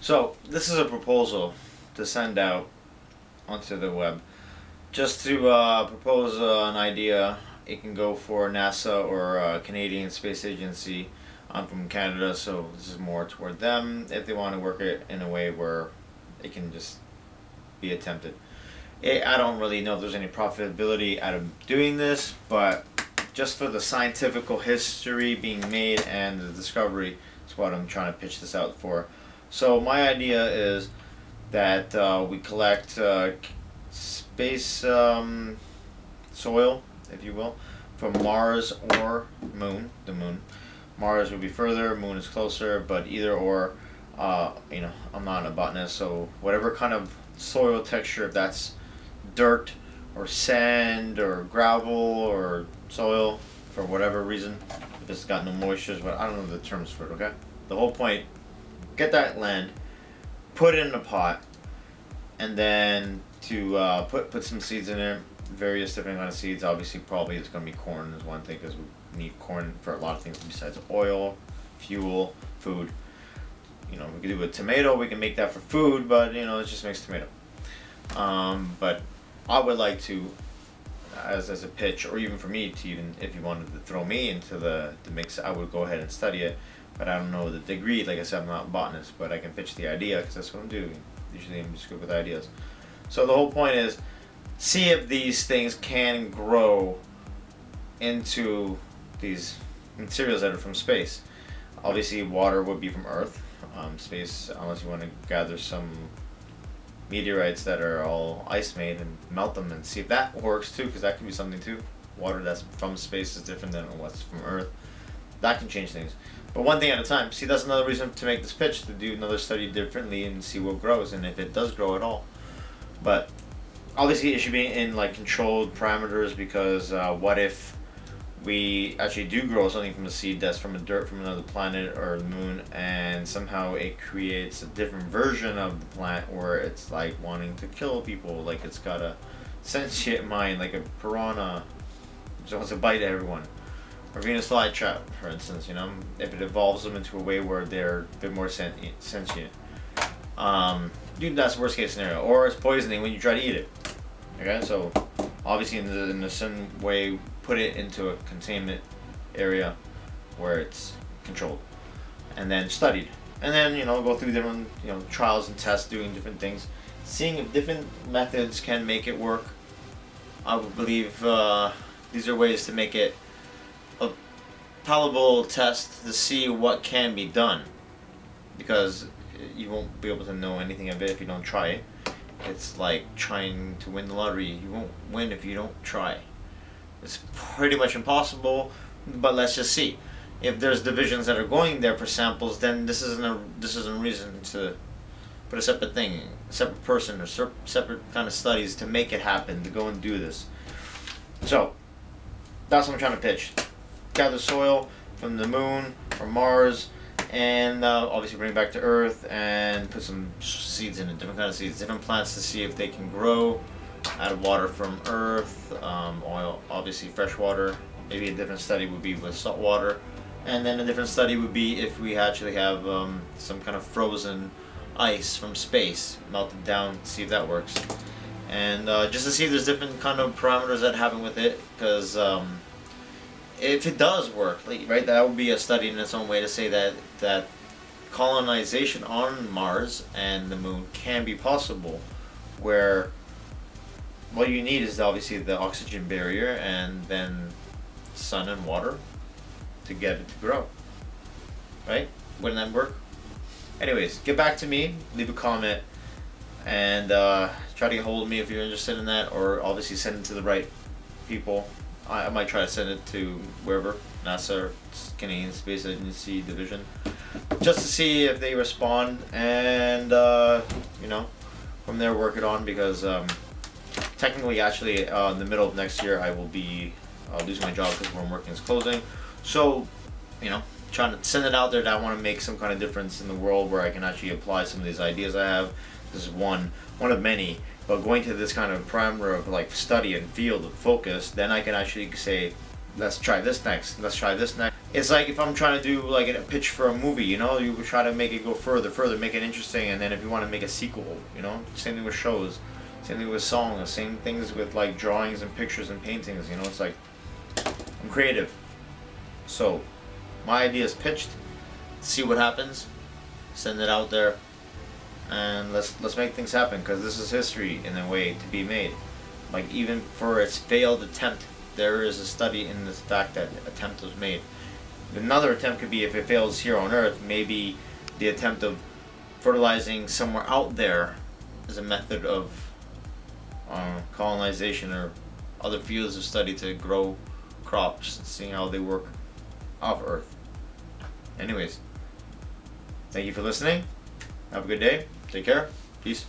So this is a proposal to send out onto the web, just to propose an idea. It can go for NASA or Canadian Space Agency. I'm from Canada, so this is more toward them if they want to work it in a way where it can just be attempted. I don't really know if there's any profitability out of doing this, but just for the scientific history being made and the discovery is what I'm trying to pitch this out for. So my idea is that we collect space soil, if you will, from Mars or Moon. The Moon. Mars would be further, Moon is closer, but either or, I'm not a botanist, so whatever kind of soil texture, if that's dirt or sand or gravel or soil for whatever reason, if it's got no moisture, but I don't know the terms for it, okay? The whole point, get that land, put it in a pot, and then to put some seeds in there, various different kind of seeds. Obviously, probably it's going to be corn is one thing, because we need corn for a lot of things besides oil, fuel, food. We can do a tomato, we can make that for food, but it just makes tomato. But I would like to, as a pitch, or even for me to, even if you wanted to throw me into the mix, I would go ahead and study it. But I don't know the degree. Like I said, I'm not a botanist, but I can pitch the idea because that's what I'm doing. Usually I'm just good with ideas. So the whole point is, see if these things can grow into these materials that are from space. Obviously, water would be from Earth. Space, unless you want to gather some meteorites that are all ice made and melt them and see if that works too, because that could be something too. Water that's from space is different than what's from Earth. That can change things. But one thing at a time. See, that's another reason to make this pitch, to do another study differently and see what grows and if it does grow at all. But obviously it should be in controlled parameters, because what if we actually do grow something from a seed that's from a dirt from another planet or the moon, and somehow it creates a different version of the plant where it's like wanting to kill people, like it's got a sentient mind, like a piranha just wants to bite everyone, or Venus flytrap, for instance. If it evolves them into a way where they're a bit more sentient. That's the worst case scenario. Or it's poisoning when you try to eat it. Okay, so obviously in a certain way, put it into a containment area where it's controlled, and then studied, and then go through different trials and tests, doing different things, seeing if different methods can make it work. I would believe these are ways to make it a palatable test to see what can be done, because you won't be able to know anything of it if you don't try it. It's like trying to win the lottery. You won't win if you don't try. It's pretty much impossible, but let's just see. If there's divisions that are going there for samples, then this isn't a reason to put a separate thing, a separate person, or separate kind of studies to make it happen, to go and do this. So that's what I'm trying to pitch. Gather soil from the moon or Mars, and obviously bring it back to Earth and put some seeds in it, different kind of seeds, different plants, to see if they can grow out of water from Earth, oil, obviously fresh water. Maybe a different study would be with salt water, and then a different study would be if we actually have some kind of frozen ice from space melted down, see if that works, and just to see if there's different kind of parameters that happen with it, because if it does work, right, that would be a study in its own way to say that colonization on Mars and the moon can be possible, where what you need is obviously the oxygen barrier and then sun and water to get it to grow. Right? Wouldn't that work? Anyways, get back to me, leave a comment, and try to get hold of me if you're interested in that, or obviously send it to the right people. I might try to send it to wherever, NASA or Canadian Space Agency division, just to see if they respond, and from there work it on, because technically, actually, in the middle of next year, I will be losing my job because where I'm working is closing. So, trying to send it out there that I want to make some kind of difference in the world where I can actually apply some of these ideas I have. This is one of many. But going to this kind of parameter of study and field of focus, then I can actually say, let's try this next. Let's try this next. It's like if I'm trying to do like a pitch for a movie, you know, you try to make it go further, make it interesting, and then if you want to make a sequel, you know, same thing with shows, same thing with songs, same things with like drawings and pictures and paintings, you know, it's like I'm creative. So my idea is pitched, see what happens, send it out there, and let's make things happen, because this is history in a way to be made. Like even for its failed attempt, there is a study in the fact that attempt was made. Another attempt could be, if it fails here on Earth, maybe the attempt of fertilizing somewhere out there is a method of colonization or other fields of study to grow crops, seeing how they work off Earth. Anyways, thank you for listening. Have a good day. Take care. Peace.